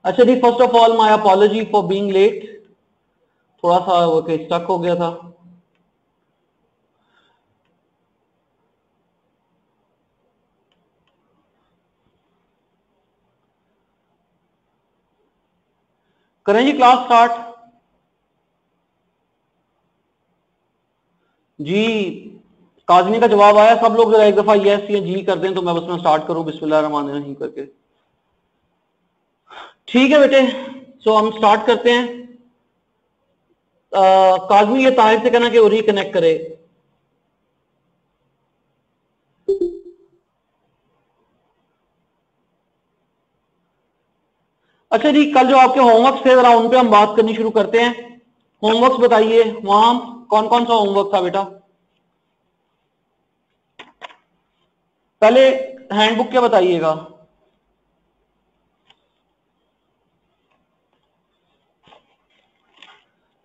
अच्छा जी, first of all my apology for being late, थोड़ा सा वो स्टक हो गया था। करें जी क्लास स्टार्ट जी। काजमी का जवाब आया, सब लोग जरा एक दफा यस या जी कर दें तो मैं बस में स्टार्ट करूं बिस्मिल्लाह रहमान रहीम करके। ठीक है बेटे, सो हम स्टार्ट करते हैं। काजमी ये ताहिर से कहना कि वो रिकनेक्ट करे। अच्छा जी, कल जो आपके होमवर्क थे जरा उन पे हम बात करनी शुरू करते हैं। होमवर्क बताइए, वहां कौन कौन सा होमवर्क था बेटा? पहले हैंडबुक क्या बताइएगा।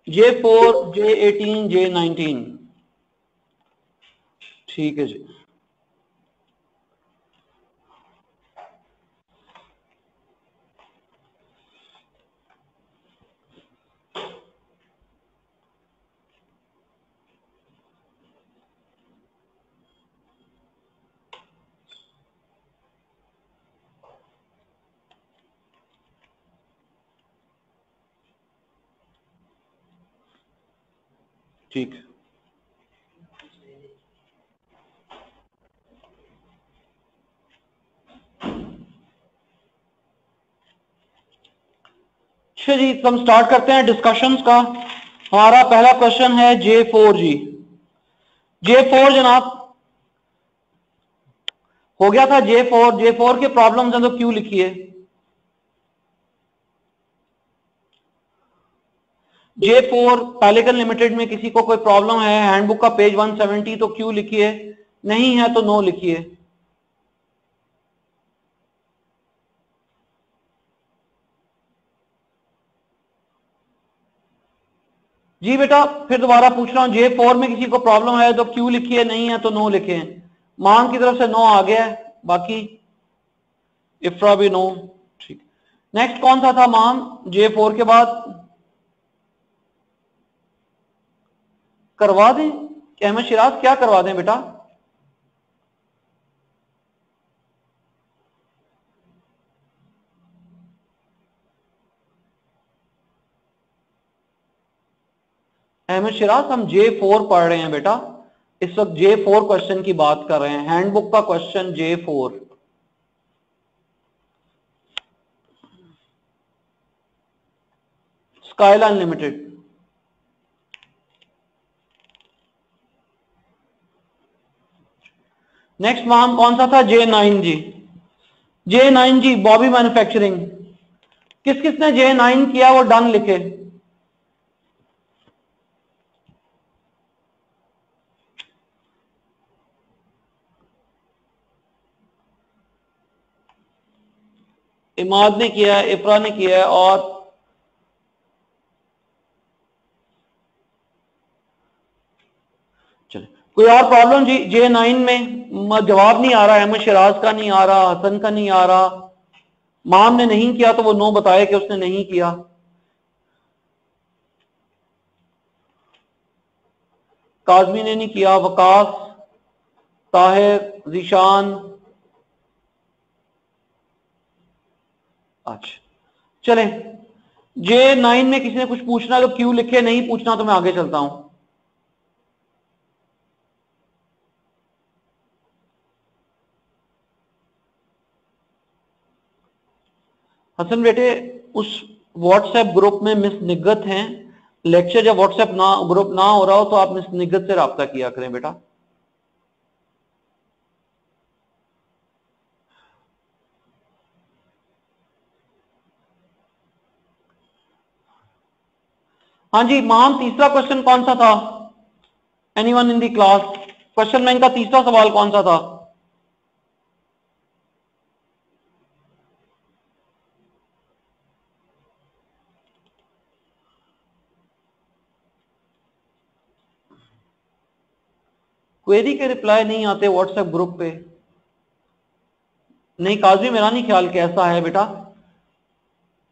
J4, J18, J19। ठीक है जी। ठीक, अच्छा जी, तो हम स्टार्ट करते हैं डिस्कशंस का। हमारा पहला क्वेश्चन है J4 जी। J4 जनाब हो गया था। J4 के प्रॉब्लम्स हैं तो क्यों लिखिए। J4 पैलिकल लिमिटेड में किसी को कोई प्रॉब्लम है, हैंडबुक का पेज 170, तो क्यों लिखिए, नहीं है तो नो लिखिए। जी बेटा, फिर दोबारा पूछ रहा हूं, J4 में किसी को प्रॉब्लम है तो क्यों लिखिए, नहीं है तो नो लिखे। मान की तरफ से नो आ गया है, बाकी इफ्रा भी नो। ठीक, नेक्स्ट कौन सा था माम J4 के बाद? करवा दें, अहमद शिराज क्या करवा दें बेटा? अहमद शिराज हम J4 पढ़ रहे हैं बेटा, इस वक्त J4 क्वेश्चन की बात कर रहे हैं, हैंडबुक का question J4। Skyline limited. Next माम कौन सा था? J9 जी। J9 जी बॉबी मैन्युफैक्चरिंग। किस किसने J9 किया वो डन लिखे। इमाद ने किया है, इफ्रा ने किया है, और चले कोई और प्रॉब्लम जी J9 में? जवाब नहीं आ रहा, अहमद शिराज का नहीं आ रहा, हसन का नहीं आ रहा। माम ने नहीं किया तो वो नो बताए कि उसने नहीं किया। काजमी ने नहीं किया, वकास, ताहिर, जीशान। अच्छा चले, J9 में किसी ने कुछ पूछना है तो क्यों लिखे, नहीं पूछना तो मैं आगे चलता हूं। हसन बेटे, उस व्हाट्सएप ग्रुप में मिस निगत हैं, लेक्चर जब व्हाट्सएप ना ग्रुप ना हो रहा हो तो आप मिस निगत से रब्ता किया करें बेटा। हाँ जी माम, तीसरा क्वेश्चन कौन सा था? Anyone in the class, question bank का तीसरा सवाल कौन सा था? क्वेरी के रिप्लाई नहीं आते व्हाट्सएप ग्रुप पे। नहीं काजी, मेरा नहीं ख्याल कैसा है बेटा।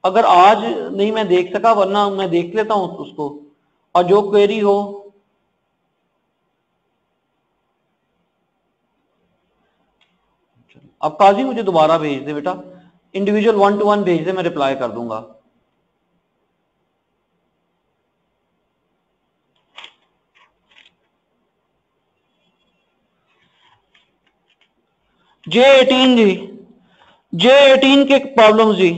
अगर आज नहीं मैं देख सका, वरना मैं देख लेता हूं उसको, और जो क्वेरी हो अब काजी मुझे दोबारा भेज दे बेटा, इंडिविजुअल 1-to-1 भेज दे, मैं रिप्लाई कर दूंगा। J18 जी, J18 के प्रॉब्लम जी।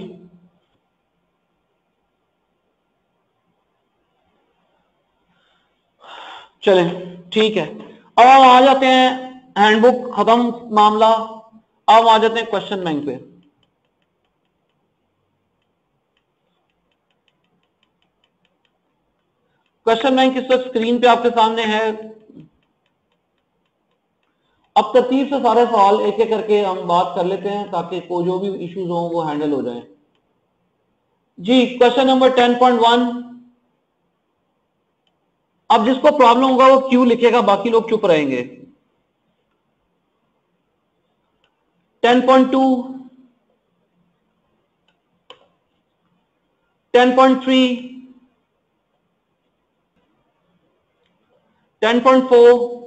चले ठीक है, अब हम आ जाते हैं, हैंडबुक खत्म मामला, अब आ जाते हैं क्वेश्चन बैंक पे। क्वेश्चन बैंक इस वक्त स्क्रीन पे आपके सामने है। अब तरतीब से सारे सवाल एक एक करके हम बात कर लेते हैं, ताकि कोई जो भी इश्यूज हो वो हैंडल हो जाए। जी क्वेश्चन नंबर 10.1, अब जिसको प्रॉब्लम होगा वो क्यू लिखेगा, बाकी लोग चुप रहेंगे। 10.2, 10.3, 10.4।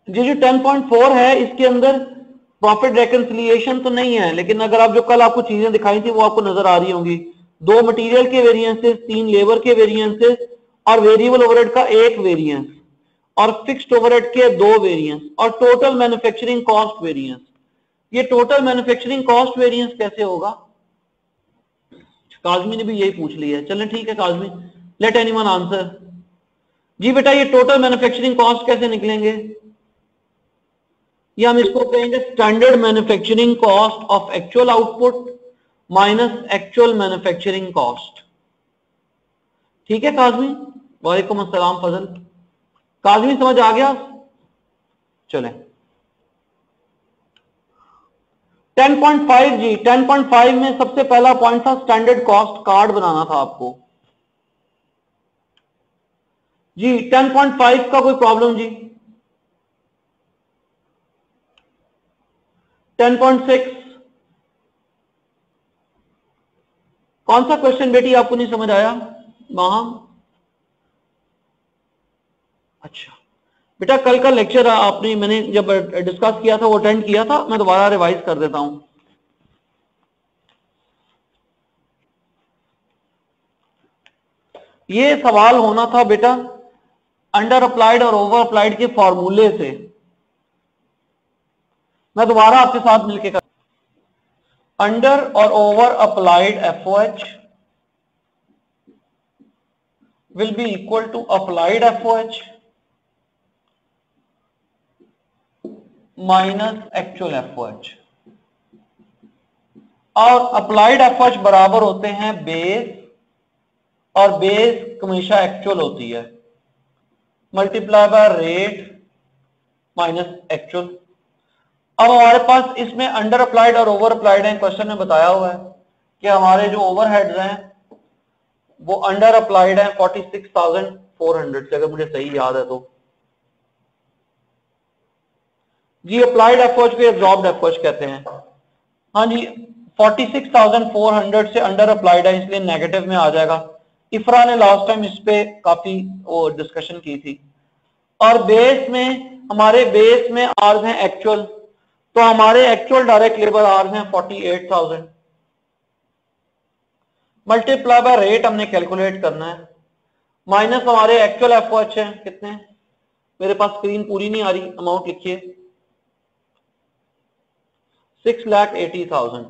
ये जो 10.4 है इसके अंदर प्रॉफिट रेकंसिलिएशन तो नहीं है, लेकिन अगर आप जो कल आपको चीजें दिखाई थी वो आपको नजर आ रही होंगी। 2 मटेरियल के वेरिएंसेस, 3 लेबर के वेरिएंसेस, और वेरिएबल ओवरहेड का 1 वेरिएंस, और फिक्स्ड ओवरहेड के 2 वेरिएंस, और टोटल मैन्युफैक्चरिंग कॉस्ट वेरिएंस। ये टोटल मैन्युफैक्चरिंग कॉस्ट वेरिएंस कैसे होगा? काजमी ने भी यही पूछ लिया है। चलें ठीक है काजमी, लेट एनीवन आंसर। जी बेटा ये टोटल मैन्युफैक्चरिंग कॉस्ट कैसे निकलेंगे? ये हम इसको कहेंगे standard manufacturing cost of actual output minus actual manufacturing cost. ठीक है काजमी, वालेकुम अस्सलाम फजल। काजमी समझ आ गया? चलें 10.5 जी, 10.5 में सबसे पहला पॉइंट था स्टैंडर्ड कॉस्ट कार्ड बनाना था आपको जी। 10.5 का कोई प्रॉब्लम जी? 10.6 कौन सा क्वेश्चन बेटी आपको नहीं समझ आया? माहम अच्छा बेटा, कल का लेक्चर आपने, मैंने जब डिस्कस किया था वो अटेंड किया था, मैं दोबारा रिवाइज कर देता हूं। ये सवाल होना था बेटा अंडर अप्लाइड और ओवर अप्लाइड के फॉर्मूले से। मैं दोबारा आपके साथ मिलकर कर, अंडर और over applied FOH will be equal to applied FOH minus actual FOH, और अप्लाइड FOH बराबर होते हैं बेस, और बेस हमेशा एक्चुअल होती है, multiply by rate minus actual. अब हमारे पास इसमें अंडर अप्लाइड और ओवर अप्लाइड है। क्वेश्चन में बताया हुआ है कि हमारे जो ओवरहेड्स हैं वो अंडर अप्लाइड है 46,400 से, अगर मुझे सही याद है तो। जी अप्लाइड एफओएच को एब्जॉर्ब्ड एफओएच कहते हैं। हाँ जी 46,400 से अंडर अप्लाइड है, इसलिए नेगेटिव में आ जाएगा। इफरा ने लास्ट टाइम इस पे काफी वो डिस्कशन की थी। और बेस में, हमारे बेस में आर्स हैं एक्चुअल, तो हमारे एक्चुअल डायरेक्ट लेबर आर्स हैं 48,000, मल्टीप्लाई बाय रेट हमने कैलकुलेट करना है, माइनस हमारे एक्चुअल एफओएच है कितने, मेरे पास स्क्रीन पूरी नहीं आ रही, अमाउंट लिखिए 6,80,000।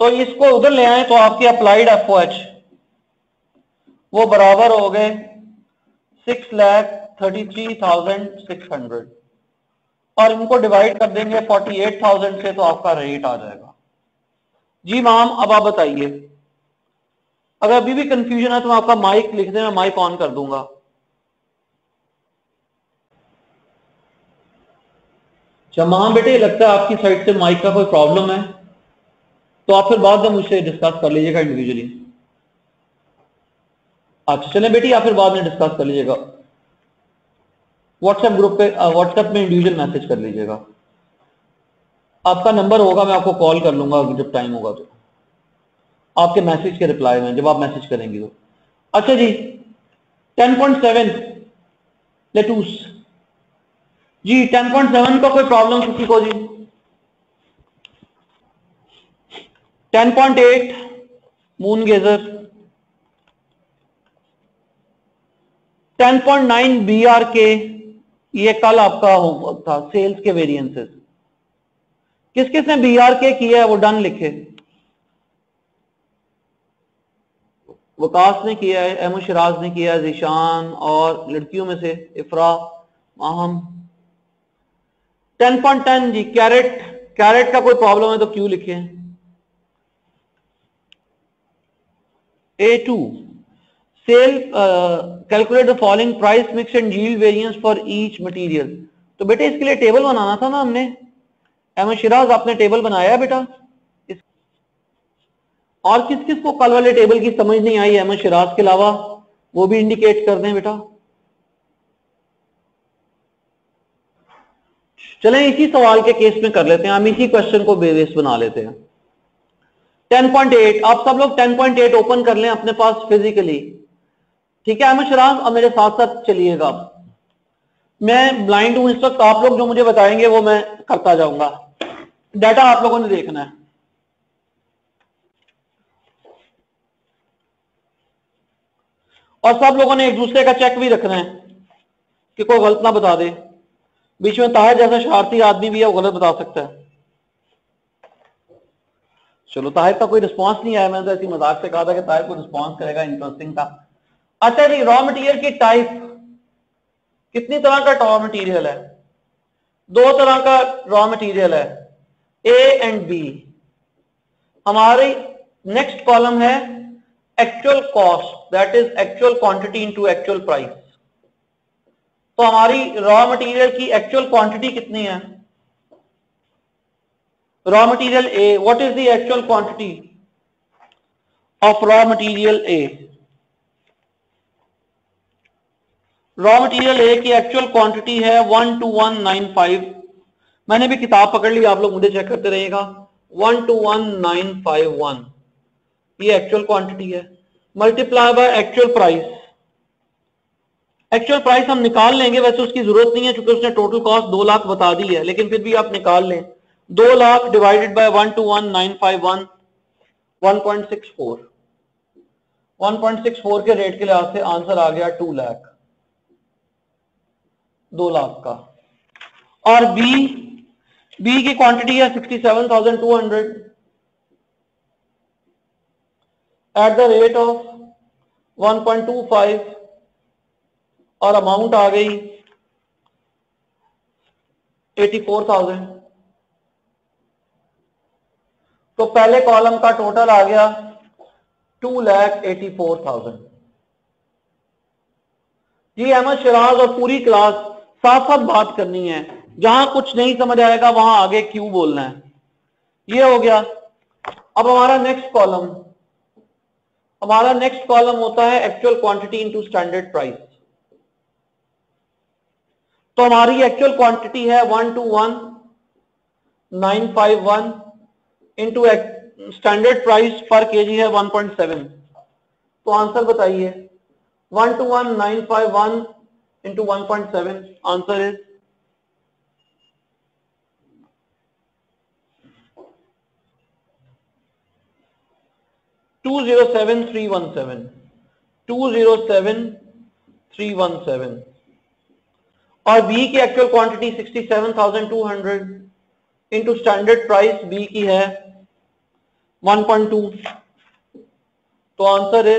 तो इसको उधर ले आए तो आपके अप्लाइड एफओएच वो बराबर हो गए 6,33,600, और इनको डिवाइड कर देंगे 48,000 से, तो आपका रेट आ जाएगा। जी मैम अब आप बताइए, अगर अभी भी कंफ्यूजन है तो आपका माइक लिख दें, मैं माइक ऑन कर दूंगा। अच्छा मैम बेटे लगता है आपकी साइड से माइक का कोई प्रॉब्लम है, तो आप फिर बाद में मुझसे डिस्कस कर लीजिएगा इंडिविजुअली। अच्छा चले बेटी, आप फिर बाद में डिस्कस कर लीजिएगा, व्हाट्सएप ग्रुप पे, व्हाट्सएप में इंडिविजुअल मैसेज कर लीजिएगा। आपका नंबर होगा, मैं आपको कॉल कर लूंगा जब टाइम होगा, तो आपके मैसेज के रिप्लाई में जब आप मैसेज करेंगे तो। अच्छा जी 10.7 लेटूस जी, 10.7 का कोई प्रॉब्लम किसी को जी? 10.8 मून गेजर, 10.9 BRK, ये कल आपका होमवर्क था, सेल्स के वेरिएंसेस। किस किस ने BRK किया है वो डन लिखे। वकास ने किया है, अहमद शिराज ने किया है, जिशान, और लड़कियों में से इफ्रा, माहम। 10.10 जी कैरेट, कैरेट का कोई प्रॉब्लम है तो क्यों लिखे। A2 cell calculate the following price mix and yield variance for each material. तो बेटे इसके लिए टेबल बनाना था ना हमने। अहमद शिराज आपने टेबल बनाया बेटा? और किस किस को कल वाले टेबल की समझ नहीं आई अहमद शिराज के अलावा, वो भी इंडिकेट कर दें बेटा। चलें इसी सवाल के केस में कर लेते हैं, हम इसी क्वेश्चन को बेस बना लेते हैं। 10.8 आप सब लोग 10.8 ओपन कर लें अपने पास फिजिकली, ठीक है अहमद शिराज, और मेरे साथ साथ चलिएगा। मैं ब्लाइंड हूं इस वक्त, आप लोग जो मुझे बताएंगे वो मैं करता जाऊंगा, डाटा आप लोगों ने देखना है। और सब लोगों ने एक दूसरे का चेक भी रखना है कि कोई गलत ना बता दे। बीच में ताहिर जैसा शरारती आदमी भी है, वो गलत बता सकता है। चलो ताहिर का कोई रिस्पांस नहीं आया, मैंने तो ऐसी मजाक से कहा था कि ताहिर को रिस्पांस करेगा, इंटरेस्टिंग था। अच्छा जी रॉ मटेरियल की टाइप, कितनी तरह का रॉ मटेरियल है? दो तरह का रॉ मटेरियल है, ए एंड बी। हमारी नेक्स्ट कॉलम है actual cost, that is actual quantity into actual price. तो हमारी रॉ मटेरियल की एक्चुअल क्वांटिटी कितनी है? Raw material A, what is the actual quantity of raw material A? Raw material A की actual quantity है 12195। मैंने भी किताब पकड़ ली, आप लोग मुझे चेक करते रहिएगा। 121951 ये एक्चुअल क्वांटिटी है, multiply by actual price. Actual price हम निकाल लेंगे, वैसे उसकी जरूरत नहीं है क्योंकि उसने टोटल कॉस्ट 2 लाख बता दी है, लेकिन फिर भी आप निकाल लें। 2 लाख डिवाइडेड बाय 121951 1.64, 1.64 के रेट के लिहाज से आंसर आ गया 2 लाख, 2 लाख का। और बी की क्वांटिटी है 67,200 एट द रेट ऑफ 1.25 और अमाउंट आ गई 84,000। तो पहले कॉलम का टोटल आ गया 2,84,000। जी अहमद शिराज और पूरी क्लास साथ साथ बात करनी है, जहां कुछ नहीं समझ आएगा वहां आगे क्यों बोलना है। ये हो गया। अब हमारा नेक्स्ट कॉलम होता है actual quantity into standard price. तो हमारी एक्चुअल क्वांटिटी है 121,951 इंटू स्टैंडर्ड प्राइस पर केजी है 1.7। तो आंसर बताइए 121,951 इंटू 1.7, आंसर इज 207,317, 207,317। और बी की actual quantity 67,200 into standard price B की है 1.2, तो आंसर है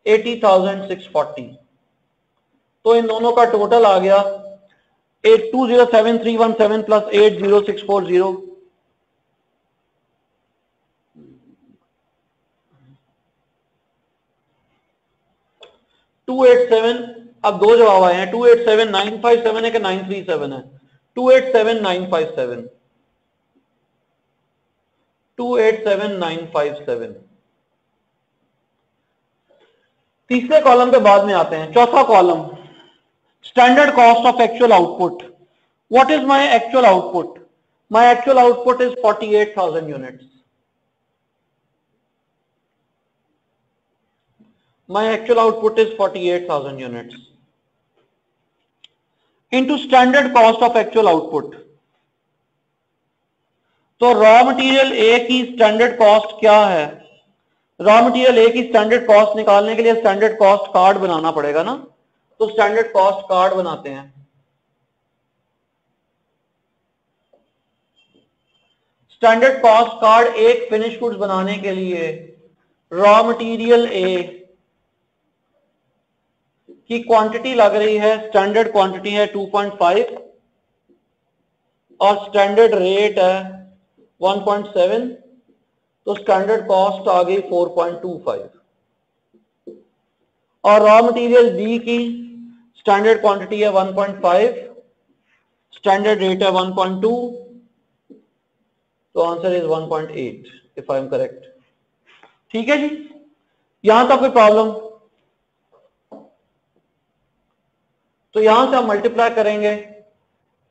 80,640। तो इन दोनों का टोटल आ गया 207,317 प्लस 80,640, 287। अब दो जवाब आए हैं, 287,957 है कि 937 है? 287,957, 287,957। तीसरे कॉलम पे बाद में आते हैं। चौथा column standard cost of actual output. What is my actual output? My actual output is 48,000 units. My actual output is 48,000 units. Into standard cost of actual output. तो रॉ मटेरियल ए की standard cost क्या है? Raw material A की standard cost निकालने के लिए standard cost card बनाना पड़ेगा ना, तो स्टैंडर्ड कॉस्ट कार्ड बनाते हैं। स्टैंडर्ड कॉस्ट कार्ड एक फिनिश गुड्स बनाने के लिए रॉ मटेरियल ए की क्वांटिटी लग रही है, स्टैंडर्ड क्वांटिटी है 2.5 और स्टैंडर्ड रेट है 1.7, तो स्टैंडर्ड कॉस्ट आ गई 4.25। और रॉ मटेरियल बी की स्टैंडर्ड क्वांटिटी है 1.5, स्टैंडर्ड रेट है 1.2, तो answer is 1.8 if I am correct. ठीक है जी, यहां तक कोई प्रॉब्लम? तो यहां से हम मल्टीप्लाई करेंगे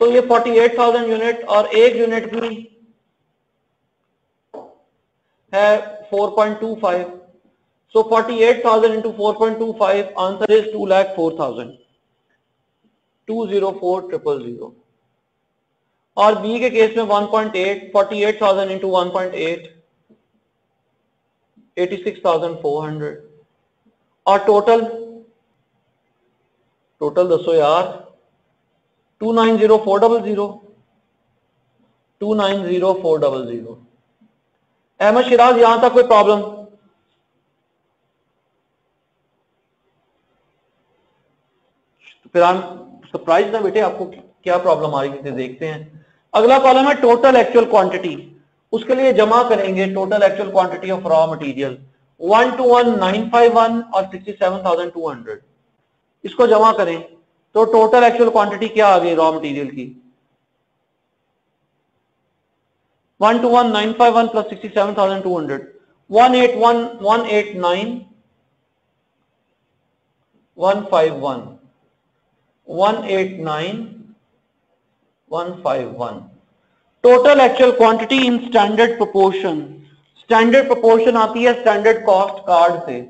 तो ये 48,000 यूनिट और एक यूनिट भी है 4.25, so 48,000 into 4.25 आंसर इज 2,04,000, 204,000। और बी के केस में 1.8, 48,000 into 1.8 86,400। और टोटल दसो यार, 290,400, 290,400। अहमद शिराज, यहां तक कोई प्रॉब्लम? फिर हम सरप्राइज ना बेटे, आपको क्या प्रॉब्लम आ रही है देखते हैं। अगला कॉलम है टोटल एक्चुअल क्वांटिटी, उसके लिए जमा करेंगे total actual quantity of raw material 121,951 और 67,200। इसको जमा करें तो टोटल एक्चुअल क्वांटिटी क्या आ गई रॉ मटेरियल की? 121,951 plus 67,200, 189,151, 189,151। Total actual quantity in standard proportion. Standard proportion आती है स्टैंडर्ड कॉस्ट कार्ड से,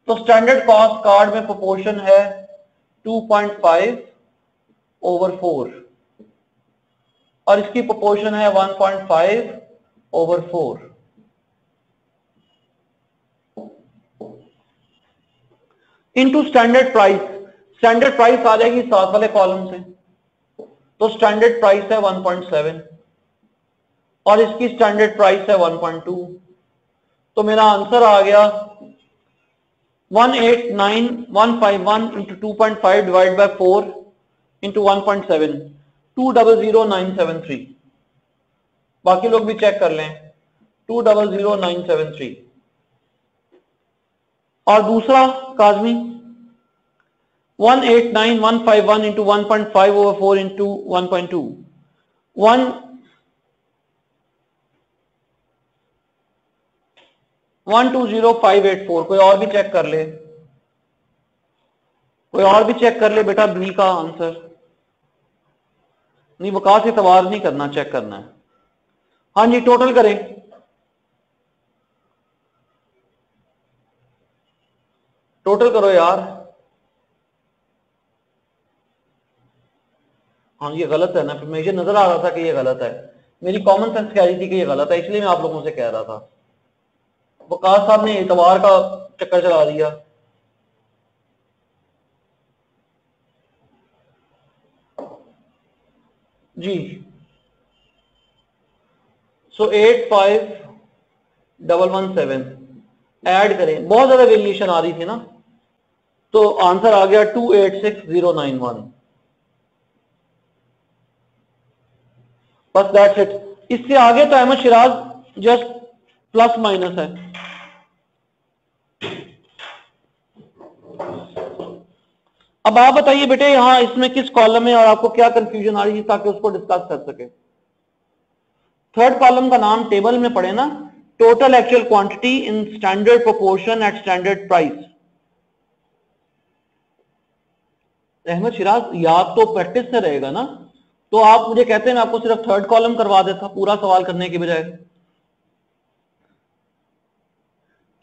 तो स्टैंडर्ड कॉस्ट कार्ड में प्रोपोर्शन है 2.5/4 और इसकी प्रोपोर्शन है 1.5/4। Into standard price. Standard price आ जाएगी साथ वाले कॉलम से, तो स्टैंडर्ड प्राइस है 1.7 और इसकी स्टैंडर्ड प्राइस है 1.2, तो मेरा आंसर आ गया 189,151 इंटू 2.5 डिवाइड बाय 4 इंटू 1.7, 200,973। बाकी लोग भी चेक कर लें, 200,973। और दूसरा काजमी 189,151 इंटू 1.5/4 इंटू 1.2, 120,584। कोई और भी चेक कर ले, कोई और भी चेक कर ले बेटा बी का आंसर। नहीं, वकास इतवार नहीं करना, चेक करना है। हाँ जी, टोटल करें। टोटल करो यार। हाँ, ये गलत है ना, फिर मुझे नजर आ रहा था कि ये गलत है, मेरी कॉमन सेंस कह रही थी कि ये गलत है, इसलिए मैं आप लोगों से कह रहा था। वकास साहब ने इतवार का चक्कर चला दिया। जी, सो 85,117 ऐड करें, बहुत ज्यादा वेरिएशन आ रही थी ना, तो आंसर आ गया 286,091। बस दैट्स इट। इससे आगे तो Ahmad Shiraz just plus minus है। अब आप बताइए बेटे यहां इसमें किस कॉलम में और आपको क्या कंफ्यूजन आ रही है, ताकि उसको डिस्कस कर सके। थर्ड कॉलम का नाम टेबल में पढ़े ना, total actual quantity in standard proportion at standard price. Ahmad Shiraz याद तो प्रैक्टिस से रहेगा ना, तो आप मुझे कहते हैं मैं आपको सिर्फ थर्ड कॉलम करवा देता पूरा सवाल करने के बजाय।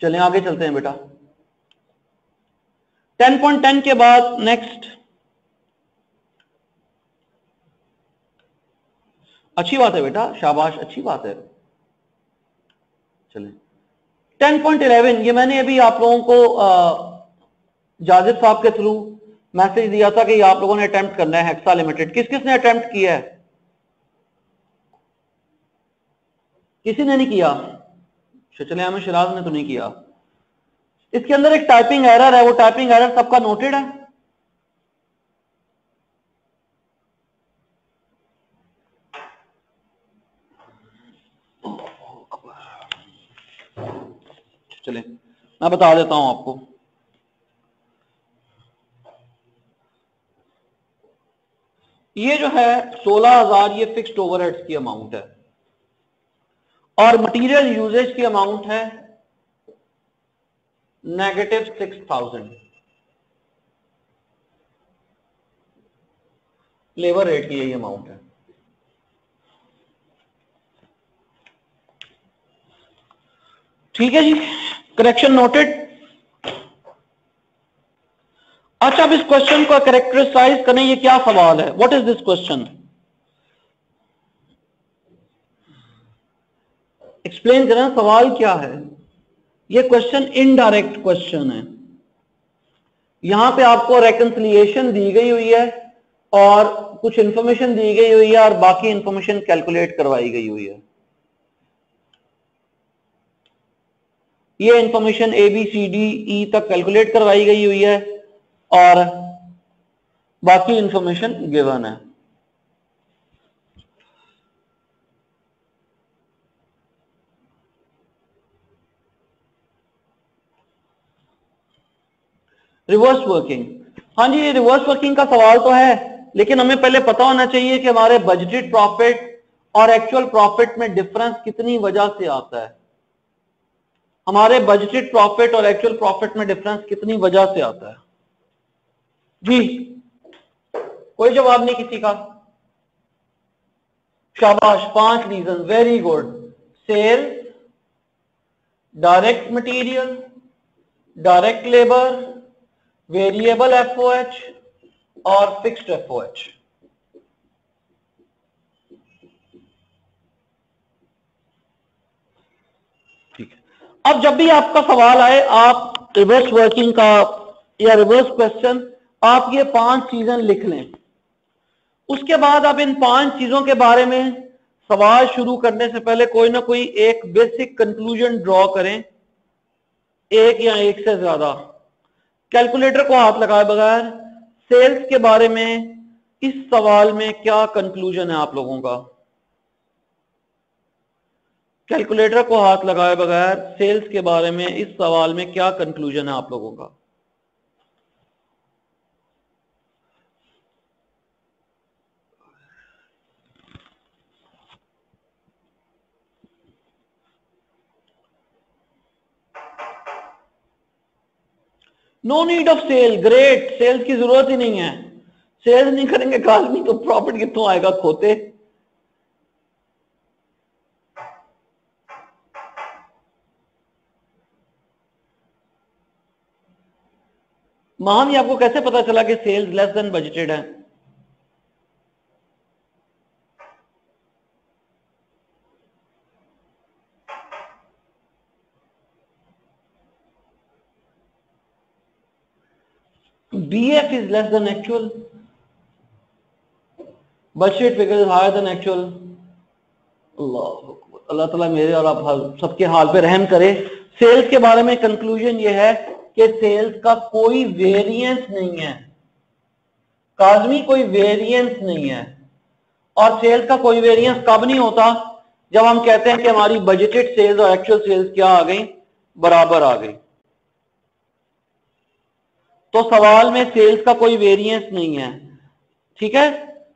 चलें आगे चलते हैं बेटा। 10.10 के बाद नेक्स्ट, अच्छी बात है बेटा, शाबाश, अच्छी बात है। चलें 10.11, ये मैंने अभी आप लोगों को जाजिद साहब के थ्रू मैसेज दिया था कि आप लोगों ने अटेम्प्ट करना है हेक्सा लिमिटेड। किस किस ने अटेम्प्ट किया है? किसी ने नहीं किया? चले हमें शिराज ने तो नहीं किया। इसके अंदर एक टाइपिंग एरर है, वो टाइपिंग एरर सबका नोटेड है? चले मैं बता देता हूं आपको। ये जो है 16,000 ये फिक्स्ड ओवरहेड्स की अमाउंट है और मटेरियल यूजेज की अमाउंट है -6,000। लेबर रेट की यही अमाउंट है। ठीक है जी, करेक्शन नोटेड। अच्छा, अब इस क्वेश्चन को कैरेक्टराइज करें, ये क्या सवाल है? What is this question? Explain करें सवाल क्या है। ये क्वेश्चन इनडायरेक्ट क्वेश्चन है। यहां पे आपको रेकंसिलिएशन दी गई हुई है और कुछ इंफॉर्मेशन दी गई हुई है और बाकी इंफॉर्मेशन कैलकुलेट करवाई गई हुई है। ये इंफॉर्मेशन ABCDE तक कैलकुलेट करवाई गई हुई है और बाकी इंफॉर्मेशन गिवन है। रिवर्स वर्किंग, हाँ जी, ये रिवर्स वर्किंग का सवाल तो है, लेकिन हमें पहले पता होना चाहिए कि हमारे बजटेड प्रॉफिट और एक्चुअल प्रॉफिट में डिफरेंस कितनी वजह से आता है। हमारे बजटेड प्रॉफिट और एक्चुअल प्रॉफिट में डिफरेंस कितनी वजह से आता है? जी, कोई जवाब नहीं किसी का? शाबाश, 5 reason, very good. Cell, direct material, direct labour, variable FOH और फिक्स्ड FOH। ठीक है, अब जब भी आपका सवाल आए, आप रिवर्स वर्किंग का या रिवर्स क्वेश्चन, आप ये 5 चीजें लिख लें। उसके बाद आप इन 5 चीजों के बारे में सवाल शुरू करने से पहले कोई ना कोई एक बेसिक कंक्लूजन ड्रॉ करें, एक या एक से ज्यादा। कैलकुलेटर को हाथ लगाए बगैर सेल्स के बारे में इस सवाल में क्या कंक्लूजन है आप लोगों का? कैलकुलेटर को हाथ लगाए बगैर सेल्स के बारे में इस सवाल में क्या कंक्लूजन है आप लोगों का? No need of cell, great, sales की जरूरत ही नहीं है। सेल्स नहीं करेंगे आदमी तो प्रॉफिट कितों आएगा? खोते। माम, ये आपको कैसे पता चला कि सेल्स लेस देन बजटेड है? BF is less than actual, budget figure is higher than actual। अल्लाह ताला मेरे और आप सबके हाल पे रहम करे। सेल्स के बारे में कंक्लूजन ये है कि सेल्स का कोई वेरिएंस नहीं है, काजमी कोई वेरिएंस नहीं है। और सेल्स का कोई वेरिएंस कब नहीं होता? जब हम कहते हैं कि हमारी बजटेड सेल्स और एक्चुअल सेल्स क्या आ गई? बराबर आ गई। तो सवाल में सेल्स का कोई वेरिएंस नहीं है, ठीक है?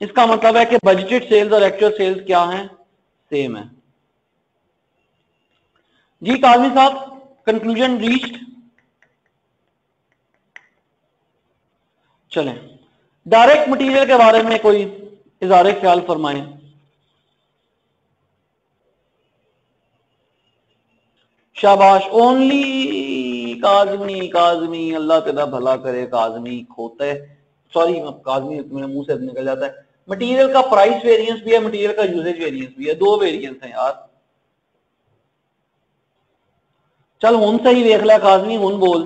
इसका मतलब है कि बजटेड सेल्स और एक्चुअल सेल्स क्या हैं? सेम है। जी काजमी साहब, कंक्लूजन रीच्ड। चलें, डायरेक्ट मटेरियल के बारे में कोई इज़हारे ख्याल फरमाएं। शाबाश। ओनली काजमी, काजमी अल्लाह तेरा भला करे। काजमी खोता है, सॉरी काजमी मेरे मुंह से निकल जाता है। मटेरियल का प्राइस वेरिएंस भी है, मटेरियल का यूजेज वेरिएंस भी है, दो वेरिएंस हैं यार। चल हुन सही देख लिया काजमी, हुन बोल,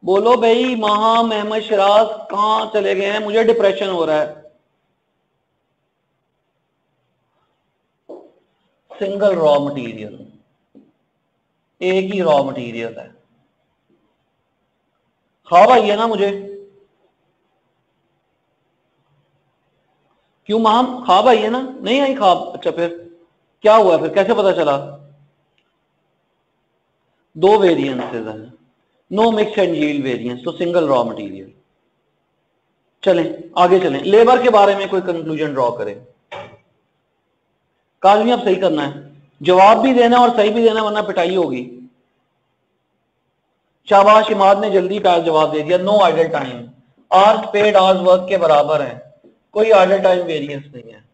बोलो भाई। महा मोहम्मद शराज कहां चले गए हैं? मुझे डिप्रेशन हो रहा है। सिंगल रॉ मटेरियल, एक ही रॉ मटेरियल है। ख्वाब आई है ना मुझे? क्यों माम, ख्वाब आई है ना? नहीं आई ख्वाब? अच्छा फिर क्या हुआ, फिर कैसे पता चला? दो वेरिएंसेस हैं, no mix and yield variance, तो सिंगल रॉ मटेरियल। चलें आगे चलें, लेबर के बारे में कोई कंक्लूजन ड्रॉ करें। काजमी अब सही करना है, जवाब भी देना और सही भी देना, वरना पिटाई होगी। शाबाश, इमाद ने जल्दी का जवाब दे दिया। No idle time, hours paid hours work के बराबर है, कोई आइडल टाइम वेरिएंस नहीं है।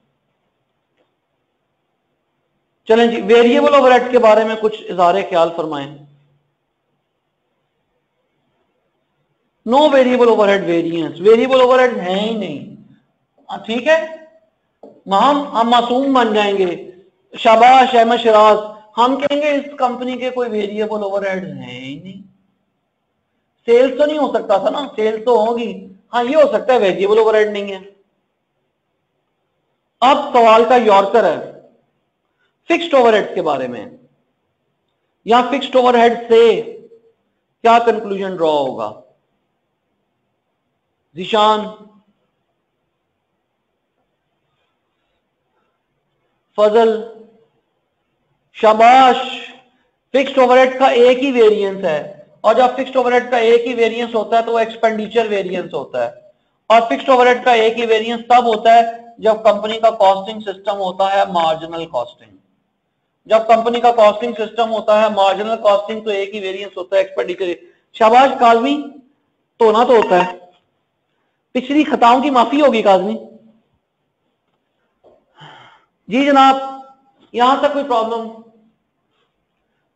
चलें जी, वेरिएबल ओवरहेड के बारे में कुछ इज़हारे ख्याल फरमाएं। No variable overhead variance, variable overhead है ही नहीं। ठीक है, हम मासूम बन जाएंगे। शाबाश अहमद शराज, हम कहेंगे इस कंपनी के कोई वेरिएबल ओवरहेड है ही नहीं। सेल्स तो नहीं हो सकता था ना, सेल्स तो होगी। हाँ ये हो सकता है, वेरिएबल ओवरहेड नहीं है। अब सवाल का यॉर्कर है फिक्स्ड ओवरहेड के बारे में, या फिक्स्ड ओवरहेड से क्या कंक्लूजन ड्रॉ होगा? जिशान, फजल, शाबाश। फिक्स्ड ओवरहेड का एक ही वेरिएंस है, और जब फिक्स्ड ओवरहेड का एक ही वेरिएंस होता है तो वो एक्सपेंडिचर वेरिएंस होता है। और फिक्स्ड ओवरहेड का एक ही वेरिएंस तब होता है जब कंपनी का कॉस्टिंग सिस्टम होता है मार्जिनल कॉस्टिंग। जब कंपनी का कॉस्टिंग सिस्टम होता है मार्जिनल कॉस्टिंग, तो एक ही वेरिएंस होता है एक्सपेंडिचर। शाबाश काजमी, तो होता है। पिछली खताओं की माफी होगी काजमी। जी जनाब, यहां तक कोई प्रॉब्लम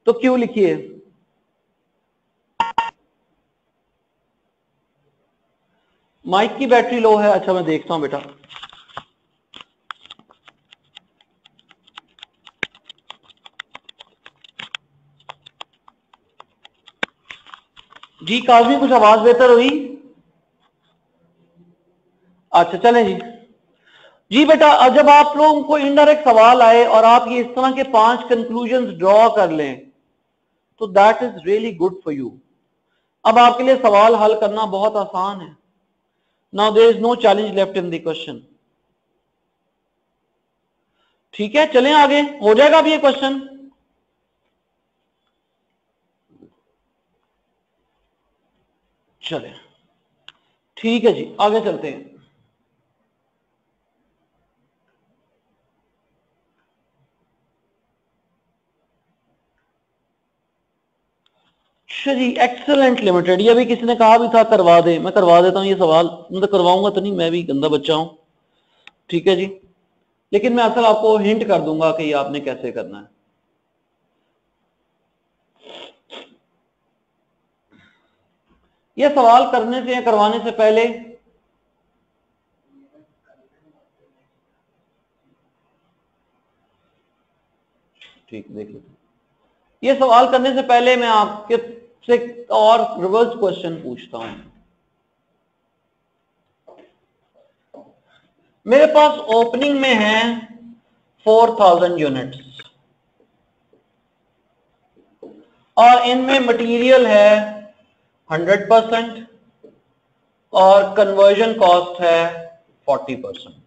तो क्यों लिखिए। माइक की बैटरी लो है, अच्छा मैं देखता हूं बेटा। जी काजमी, कुछ आवाज बेहतर हुई? अच्छा चलें जी। जी बेटा, अब जब आप लोगों को इनडायरेक्ट सवाल आए और आप ये इस तरह के 5 कंक्लूजन्स ड्रॉ कर लें, तो that is really good for you. अब आपके लिए सवाल हल करना बहुत आसान है। Now there is no challenge left in the question. ठीक है, चलें आगे, हो जाएगा अब ये क्वेश्चन। चलें ठीक है जी, आगे चलते हैं। अच्छा जी, एक्सेलेंट लिमिटेड, ये भी किसी ने कहा भी था करवा दे, मैं करवा देता हूं ये सवाल। मतलब करवाऊंगा तो नहीं, मैं भी गंदा बच्चा हूं। ठीक है जी, लेकिन मैं असल आपको हिंट कर दूंगा कि ये आपने कैसे करना है। ये सवाल करने से या करवाने से पहले ठीक देख लो, ये सवाल करने से पहले मैं आपके से और रिवर्स क्वेश्चन पूछता हूं। मेरे पास ओपनिंग में है 4000 यूनिट्स और इनमें मटेरियल है 100% और कन्वर्जन कॉस्ट है 40%।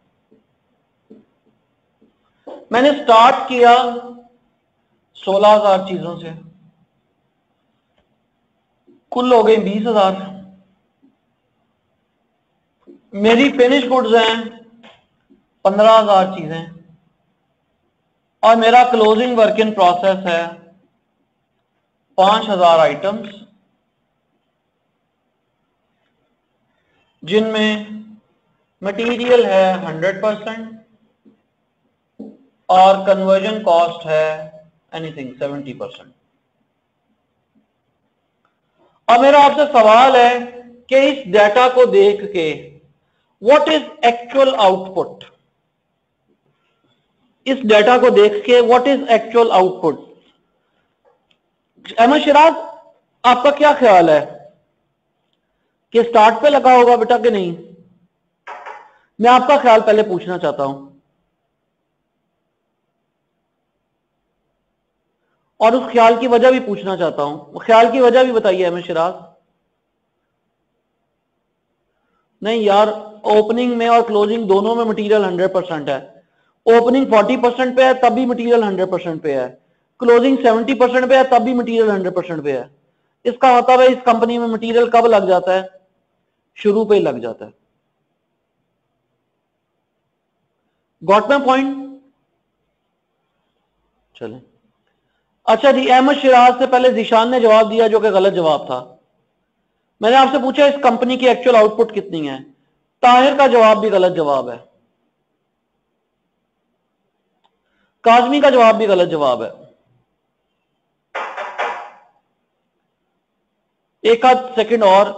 मैंने स्टार्ट किया 16,000 चीजों से, कुल हो गई 20,000। मेरी फिनिश गुड्स हैं 15,000 चीजें, और मेरा क्लोजिंग वर्क इन प्रोसेस है 5,000 आइटम्स जिनमें मटेरियल है 100% और कन्वर्जन कॉस्ट है एनीथिंग 70%। अब मेरा आपसे सवाल है कि इस डेटा को देख के व्हाट इज एक्चुअल आउटपुट, इस डेटा को देख के what is actual output. Ahmad Shiraz, आपका क्या ख्याल है कि स्टार्ट पे लगा होगा बेटा कि नहीं? मैं आपका ख्याल पहले पूछना चाहता हूं और उस ख्याल की वजह भी पूछना चाहता हूं। ख्याल की वजह भी बताइए अहमद शिराज। नहीं यार, ओपनिंग में और क्लोजिंग दोनों में मटेरियल 100% है। ओपनिंग 40% पे है तब भी मटेरियल 100% पे है, क्लोजिंग 70% पे है तब भी मटेरियल 100% पे है। इसका मतलब है इस कंपनी में मटेरियल कब लग जाता है? शुरू पे ही लग जाता है। Got my point? चलें, अच्छा जी, अहमद शिराज से पहले जिशान ने जवाब दिया जो कि गलत जवाब था। मैंने आपसे पूछा इस कंपनी की एक्चुअल आउटपुट कितनी है, ताहिर का जवाब भी गलत जवाब है, काजमी का जवाब भी गलत जवाब है। एक आध सेकंड और,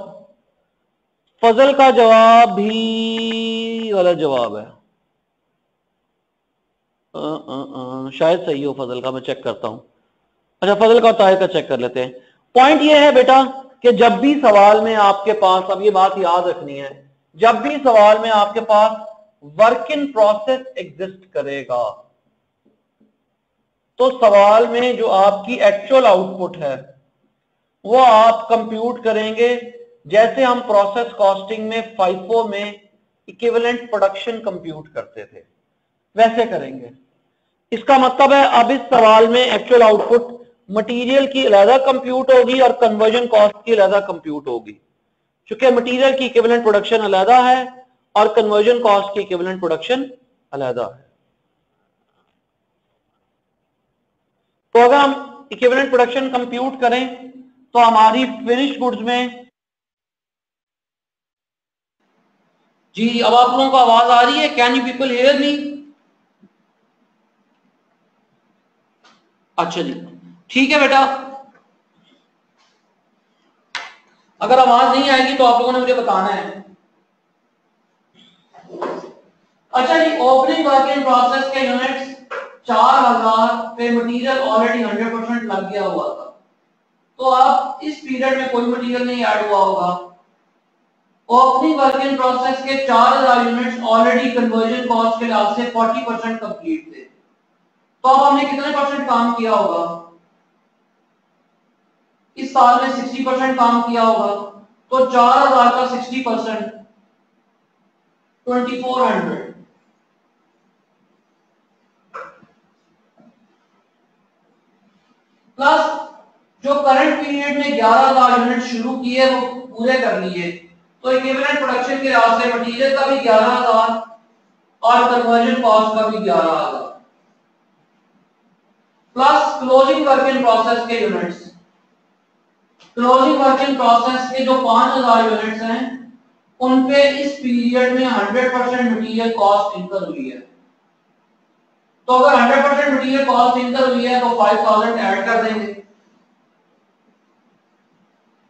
फजल का जवाब भी गलत जवाब है। शायद सही हो फजल का, मैं चेक करता हूं। अच्छा, फजल का और ताहिर का चेक कर लेते हैं। पॉइंट ये है बेटा कि जब भी सवाल में आपके पास, अब ये बात याद रखनी है, जब भी सवाल में आपके पास वर्क इन प्रोसेस एग्जिस्ट करेगा तो सवाल में जो आपकी एक्चुअल आउटपुट है वो आप कंप्यूट करेंगे जैसे हम प्रोसेस कॉस्टिंग में फाइफो में इक्विवेलेंट प्रोडक्शन कंप्यूट करते थे, वैसे करेंगे। इसका मतलब है अब इस सवाल में एक्चुअल आउटपुट मटेरियल की अलहदा कंप्यूट होगी और कन्वर्जन कॉस्ट की अलहदा कंप्यूट होगी, क्योंकि मटेरियल की इक्विवेलेंट प्रोडक्शन अलहदा है और कन्वर्जन कॉस्ट की इक्विवेलेंट प्रोडक्शन अलहदा है। तो अगर हम इक्विवेलेंट प्रोडक्शन कंप्यूट करें तो हमारी फिनिश गुड्स में, जी अब आप लोगों को आवाज आ रही है? Can you people hear me? अच्छा जी, ठीक है बेटा। अगर आवाज नहीं आएगी तो आप लोगों ने मुझे बताना है। अच्छा जी, ओपनिंग वर्क इन प्रोसेस के यूनिट्स 4000 पे मटेरियल ऑलरेडी 100% लग गया हुआ था, तो अब इस पीरियड में कोई मटेरियल नहीं ऐड हुआ होगा। ओपनिंग वर्क इन प्रोसेस के 4000 यूनिट्स ऑलरेडी कन्वर्जन कॉस्ट के लिहाज से 40% कंप्लीट थे, तो अब हमने कितने परसेंट काम किया होगा? इस साल में 60% काम किया होगा, तो 4000 का 60% 2400 प्लस जो करंट पीरियड में 11000 यूनिट शुरू किए वो पूरे कर लिए, तो इक्विवेलेंट प्रोडक्शन के लिहाज से मटेरियल का भी 11000 और कन्वर्जन कॉस्ट का भी 11000 plus closing work in process के units. Closing work in process के जो 5000 यूनिट्स हैं उन पे इस पीरियड में 100% मटेरियल कॉस्ट इनकर हुई है, तो अगर 100% मटेरियल कॉस्ट इनकर हुई है तो 5000 ऐड कर देंगे,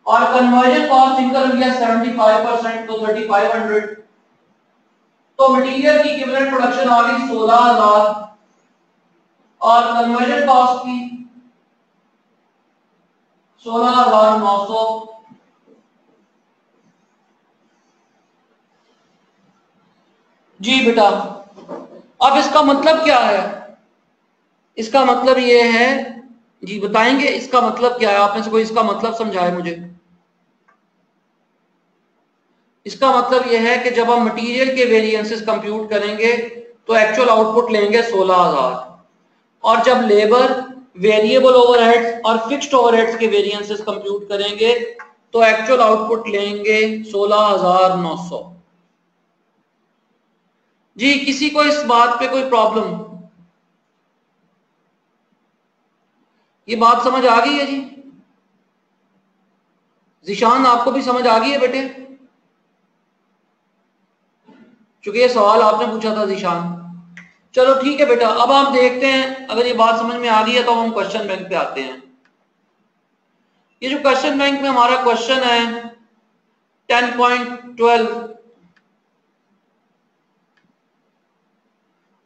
और कन्वर्जन कॉस्ट इनकर हुई है 75% तो 3500, तो मटेरियल की इक्विवेलेंट प्रोडक्शन आ गई 16000 और कन्वर्जन कॉस्ट की 16900। जी बेटा, अब इसका मतलब क्या है? इसका मतलब ये है, जी बताएंगे इसका मतलब क्या है? आप में से कोई इसका मतलब समझाए मुझे। इसका मतलब यह है कि जब हम मटेरियल के वेरिएंसेस कंप्यूट करेंगे तो एक्चुअल आउटपुट लेंगे 16000, और जब लेबर, वेरिएबल ओवरहेड्स और फिक्स्ड ओवरहेड्स के वेरिएंसेस कंप्यूट करेंगे तो एक्चुअल आउटपुट लेंगे 16900। जी किसी को इस बात पे कोई प्रॉब्लम? ये बात समझ आ गई है जी? जिशान आपको भी समझ आ गई है बेटे? क्योंकि ये सवाल आपने पूछा था जीशान। चलो ठीक है बेटा, अब हम देखते हैं, अगर ये बात समझ में आ गई है तो हम क्वेश्चन बैंक पे आते हैं। ये जो क्वेश्चन बैंक में हमारा क्वेश्चन है 10.12,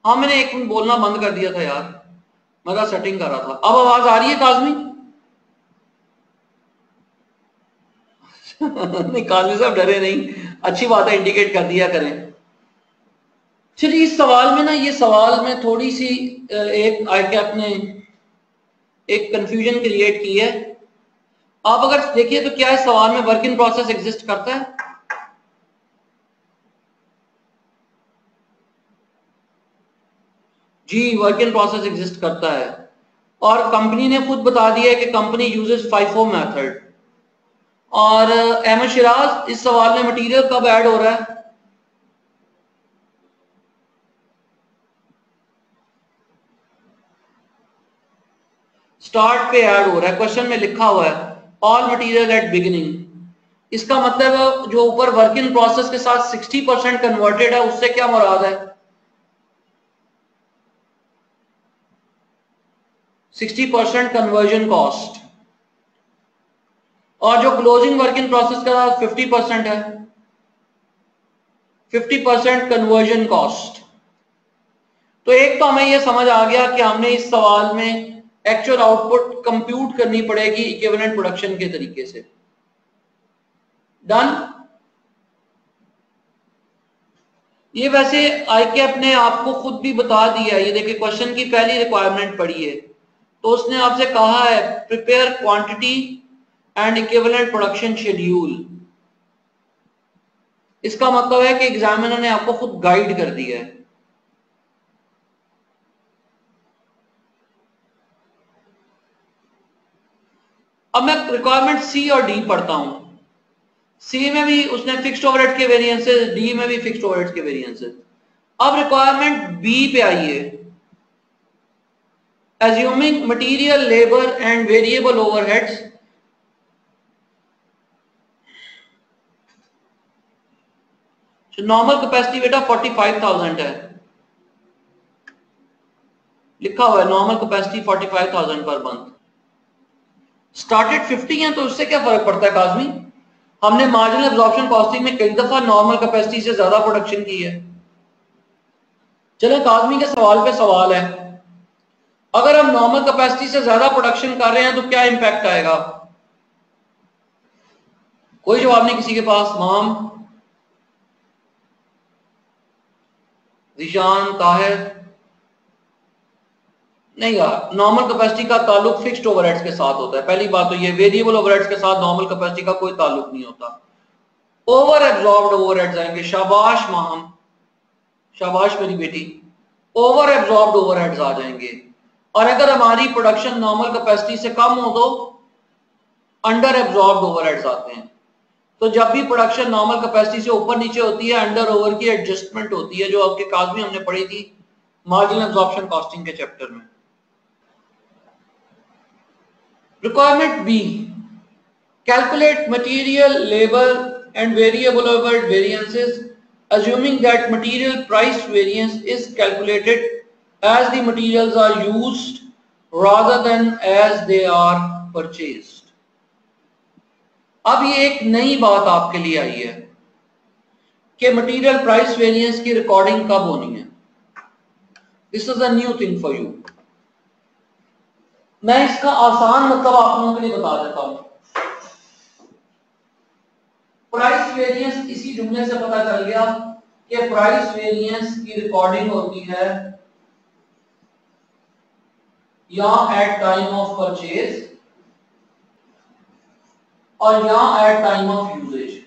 हाँ मैंने एक मिनट बोलना बंद कर दिया था यार, मैं सेटिंग कर रहा था। अब आवाज आ रही है काजमी? नहीं काजमी साहब डरे नहीं, अच्छी बात है, इंडिकेट कर दिया करें। चलिए इस सवाल में ना, ये सवाल में थोड़ी सी एक ICAP ने एक कंफ्यूजन क्रिएट की है। आप अगर देखिए तो क्या इस सवाल में वर्क इन प्रोसेस एग्जिस्ट करता है? जी वर्क इन प्रोसेस एग्जिस्ट करता है, और कंपनी ने खुद बता दिया है कि कंपनी यूजेस FIFO मेथड। और अहमद शिराज, इस सवाल में मटेरियल कब ऐड हो रहा है? स्टार्ट पे ऐड हो रहा है, क्वेश्चन में लिखा हुआ है ऑल मटेरियल एट बिगिनिंग। इसका मतलब जो ऊपर वर्क इन प्रोसेस के साथ 60% कन्वर्टेड है, उससे क्या मुराद है? 60% कन्वर्जन कॉस्ट। और जो क्लोजिंग वर्क इन प्रोसेस का 50% है, 50% कन्वर्जन कॉस्ट। तो एक तो हमें यह समझ आ गया कि हमने इस सवाल में एक्चुअल आउटपुट कंप्यूट करनी पड़ेगी इक्विवेलेंट प्रोडक्शन के तरीके से। डन। ये वैसे ICAP ने आपको खुद भी बता दिया है, ये देखिए क्वेश्चन की पहली रिक्वायरमेंट पड़ी है, तो उसने आपसे कहा है prepare quantity and equivalent production schedule. इसका मतलब है कि एग्जामिनर ने आपको खुद गाइड कर दिया है। अब मैं रिक्वायरमेंट C और D पढ़ता हूं। C में भी उसने फिक्स्ड ओवरहेड के वेरिएंसेस, D में भी फिक्स्ड ओवरहेड के वेरिएंसेस। अब रिक्वायरमेंट B पे आइए। Assuming material, labor and variable overheads, normal capacity बेटा 45,000 है, लिखा हुआ है normal capacity 45,000 per month. Started 50 है, तो उससे क्या फर्क पड़ता है काजमी? हमने मार्जिनल एब्जॉर्प्शन कॉस्टिंग में कई दफा नॉर्मल कैपेसिटी से ज्यादा प्रोडक्शन की है। चले काजमी के सवाल पे सवाल है, अगर हम नॉर्मल कैपेसिटी से ज्यादा प्रोडक्शन कर रहे हैं तो क्या इंपैक्ट आएगा? कोई जवाब नहीं किसी के पास। माम, जिशान, ताहिर, नहीं यार, नॉर्मल कैपेसिटी का ताल्लुक फिक्स्ड ओवरहेड्स के साथ होता है। पहली बात तो ये, वेरिएबल ओवरहेड्स के साथ नॉर्मल कैपेसिटी का कोई ताल्लुक नहीं होता। ओवर एब्जॉर्ब्ड ओवरहेड्स आएंगे। शाबाश माहम, शाबाश मेरी बेटी, ओवर एब्जॉर्ब्ड ओवरहेड्स आ जाएंगे। और अगर हमारी प्रोडक्शन नॉर्मल कैपेसिटी से कम हो तो अंडर एब्जॉर्ब्ड ओवरहेड्स आते हैं। तो जब भी प्रोडक्शन नॉर्मल कैपेसिटी से ऊपर नीचे होती है, अंडर ओवर की एडजस्टमेंट होती है, जो आपके काज में हमने पढ़ी थी मार्जिनल एब्जॉर्प्शन कॉस्टिंग के चैप्टर में। Requirement B, calculate material, labor and variable overhead variances assuming that material price variance is calculated as the materials are used rather than as they are purchased। अब ये एक नई बात आपके लिए आई है कि मटेरियल प्राइस वेरिएंस की रिकॉर्डिंग कब होनी है। This is a new thing for you. मैं इसका आसान मतलब आप लोगों के लिए बता देता हूं। प्राइस वेरिएंस इसी जुमले से पता चल गया कि प्राइस वेरिएंस की रिकॉर्डिंग होती है या एट टाइम ऑफ परचेज और या एट टाइम ऑफ यूजेज।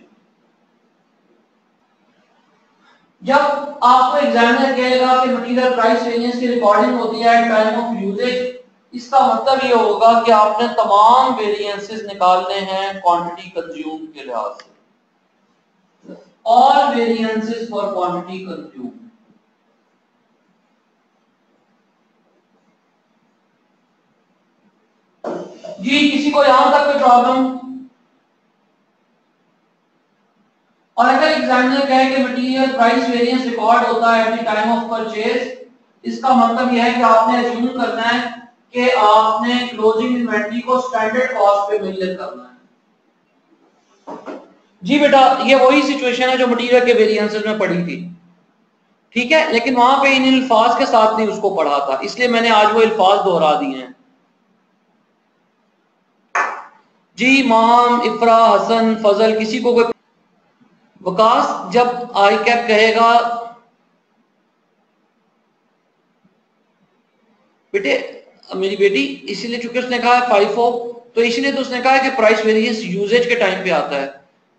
जब आपको एग्जामिनर कहेगा कि मटेरियल प्राइस वेरिएंस की रिकॉर्डिंग होती है एट टाइम ऑफ यूजेज, इसका मतलब ये होगा कि आपने तमाम वेरिएंसेस निकालने हैं क्वांटिटी कंज्यूम के लिहाज से। All variances for quantity consumed। जी किसी को यहां तक कोई प्रॉब्लम? और अगर एग्जामिनर कहे कि मटेरियल प्राइस वेरिएंस रिकॉर्ड होता है eight the time of purchase, इसका मतलब यह है कि आपने अज्यूम करना है कि आपने क्लोजिंग इन्वेंटरी को स्टैंडर्ड कॉस्ट पे मेजर करना है। जी बेटा, ये वही सिचुएशन है जो मटेरियल के वेरिएंसेस में पड़ी थी, ठीक है, लेकिन वहां पे इन अल्फाज के साथ नहीं उसको पढ़ा था, इसलिए मैंने आज वो अल्फाज दोहरा दिए हैं। जी माम, इफ्रा, हसन, फजल, किसी को कोई वकास जब आई कैप कहेगा बेटे मेरी बेटी, इसीलिए चूंकि उसने कहा है 5 तो इसलिए तो उसने कहा है कि प्राइस वेरिएंस यूजेज के टाइम पे आता है।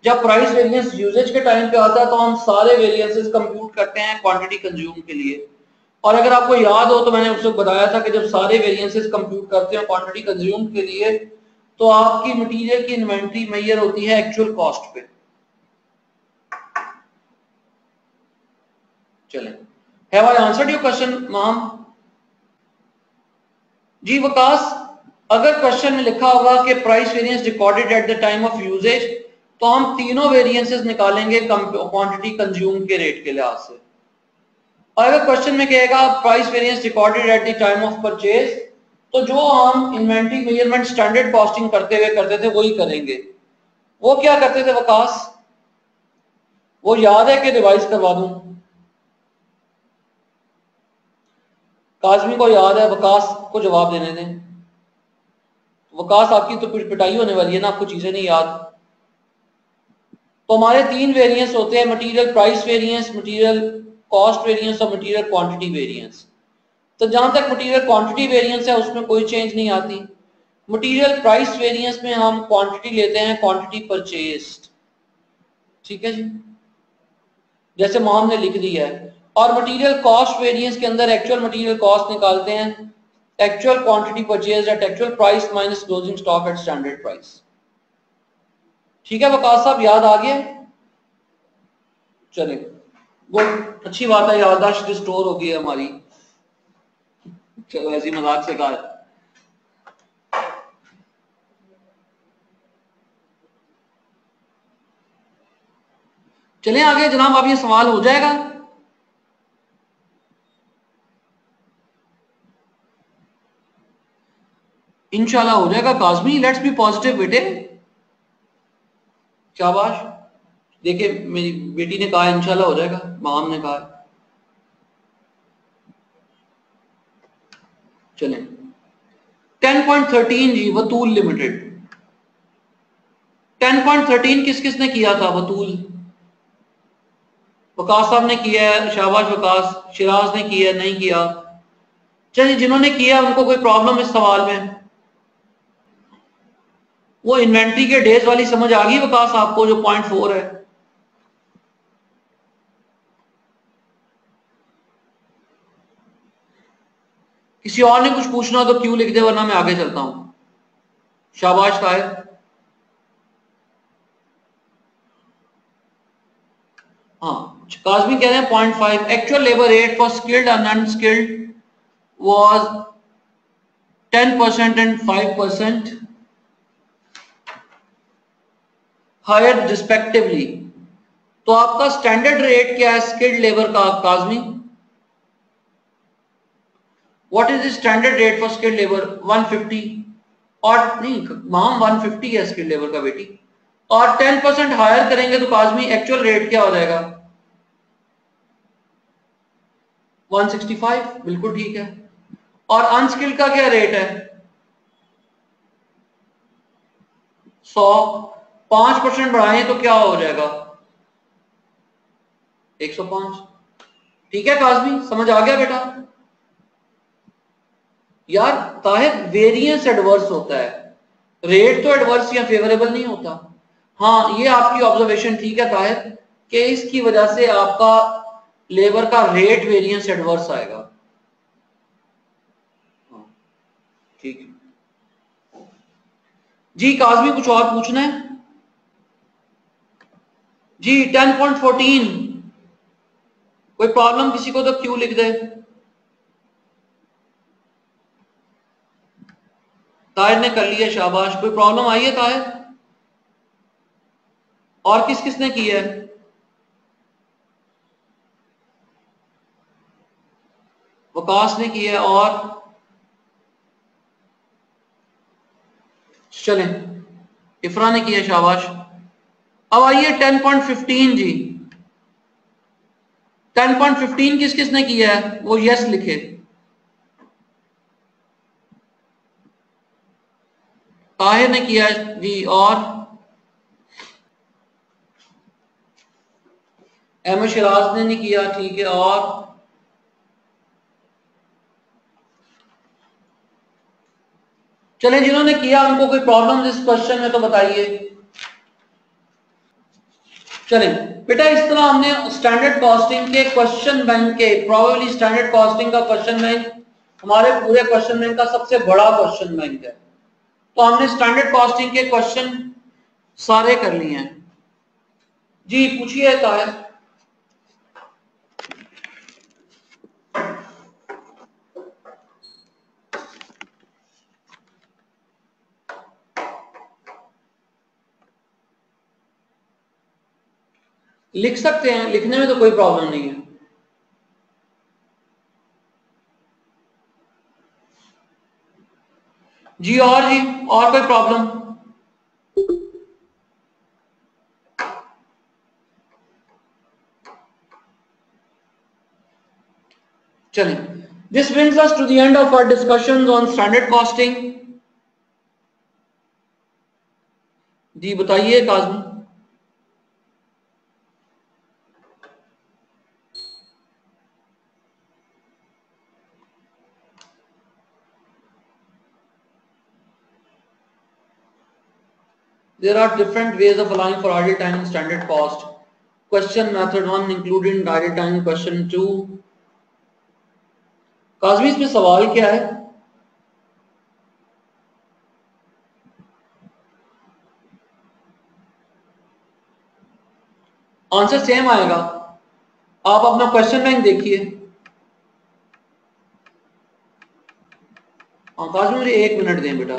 जब प्राइस वेरिएंस यूजेज के टाइम पे आता है तो हम सारे वेरिएंसेस कंप्यूट करते हैं क्वांटिटी कंज्यूम के लिए। और अगर आपको याद हो तो मैंने उसको बताया था कि जब सारे वेरिएंसेस कंप्यूट करते हैं क्वांटिटी कंज्यूम के लिए तो आपकी मटेरियल की इन्वेंटरी मेजर होती है एक्चुअल कॉस्ट पे। चलें, have I answered your question ma'am? जी वकास, अगर क्वेश्चन में लिखा होगा कि price variance recorded at the time of usage तो हम तीनों वेरिएंसेस निकालेंगे क्वांटिटी कंज्यूम के रेट के लिहाज से। और अगर क्वेश्चन में कहेगा price variance recorded at the time of purchase तो जो हम इन्वेंटरी मेजरमेंट स्टैंडर्ड कॉस्टिंग करते हुए करते थे वही करेंगे। वो क्या करते थे वकास? वो याद है कि रिवाइज करवा दूं? काजमी को याद है, वकास को जवाब देने दें। वकास आपकी तो पिटाई होने वाली है ना, आपको चीजें नहीं याद। तो हमारे 3 वेरिएंस होते हैं, material price variance, material cost variance और मटेरियल क्वांटिटी वेरिएंस। तो जहां तक मटेरियल क्वांटिटी वेरिएंस है उसमें कोई चेंज नहीं आती। मटेरियल प्राइस वेरिएंस में हम क्वांटिटी लेते हैं क्वांटिटी परचेज्ड, ठीक है जी, जैसे मॉम ने लिख दिया है। और मटेरियल कॉस्ट वेरिएंस के अंदर एक्चुअल मटेरियल कॉस्ट निकालते हैं, actual quantity purchased at actual price minus closing stock at standard price. ठीक है वकास साहब, याद आ गया? चले, वो अच्छी बात है, याददाश्त रिस्टोर हो गई है हमारी। चलो ऐसी मजाक से कहा। चलें आगे जनाब, अब ये सवाल हो जाएगा। इंशाल्लाह हो जाएगा काजमी, लेट्स बी पॉजिटिव बेटे, शाबाश। देखिए मेरी बेटी ने कहा इंशाल्लाह हो जाएगा, माम ने कहा। चलें 10.13 जी, वतूल लिमिटेड। 10.13 किस किसने किया था? वतूल वकास साहब ने किया है, शाबाश वकास। शिराज ने किया, नहीं किया? चलिए जिन्होंने किया उनको कोई प्रॉब्लम इस सवाल में? वो इन्वेंट्री के डेज वाली समझ आ गई वकास आपको, जो 0.4 है? किसी और ने कुछ पूछना हो तो क्यों लिख दे, वरना मैं आगे चलता हूं। शाबाश ताहिर। हाँ, काजमी कह रहे हैं 0.5 actual labour rate for skilled and unskilled was 10% and 5% higher respectively. तो आपका स्टैंडर्ड रेट क्या है स्किल्ड लेबर का Kazmi? What is the standard rate for skilled labour? 150। और नहीं माम 150 है स्किल्ड लेबर का बेटी। और 10% हायर करेंगे तो काजमी एक्चुअल रेट क्या हो जाएगा? 165, बिल्कुल ठीक है। और अनस्किल्ड का क्या रेट है? 100। 5% बढ़ाएं तो क्या हो जाएगा? 105। ठीक है काजमी, समझ आ गया बेटा? यार ताहिर, वेरिएंस एडवर्स होता है, रेट तो एडवर्स या फेवरेबल नहीं होता। हाँ ये आपकी ऑब्जर्वेशन ठीक है ताहिर, कि इसकी वजह से आपका लेबर का रेट वेरिएंस एडवर्स आएगा। ठीक है जी। काजमी कुछ और पूछना है? जी 10.14 कोई प्रॉब्लम किसी को तो क्यों लिख दे। ताहिर ने कर लिया, शाबाश। कोई प्रॉब्लम आई है ताहिर? और किस किसने की है? वकास ने किया है, और चलें इफरा ने किया, शाबाश। अब आइए 10.15 जी, 10.15 किस किस ने किया है वो यस लिखे। ताहिर ने किया है जी, और अहमद शराज ने नहीं किया, ठीक है। और चलें जिन्होंने किया उनको कोई प्रॉब्लम इस क्वेश्चन में तो बताइए। चलें बेटा, इस तरह हमने स्टैंडर्ड कॉस्टिंग के क्वेश्चन बैंक के, प्रोबेबली स्टैंडर्ड कॉस्टिंग का क्वेश्चन बैंक हमारे पूरे क्वेश्चन बैंक का सबसे बड़ा क्वेश्चन बैंक है। तो हमने स्टैंडर्ड कॉस्टिंग के क्वेश्चन सारे कर लिए हैं जी। पूछिए ताहिर। लिख सकते हैं, लिखने में तो कोई प्रॉब्लम नहीं है। जी, और जी, और कोई प्रॉब्लम? चलें, this brings us to the end of our discussions on standard costing। जी बताइए Kazmi. There are different ways of allowing for idle time in standard cost. Question method 1 included in idle time, question 2। Kazmi इसमें सवाल क्या है? Answer same आएगा, आप अपना question bank देखिए। काज़मी मुझे 1 मिनट दें बेटा।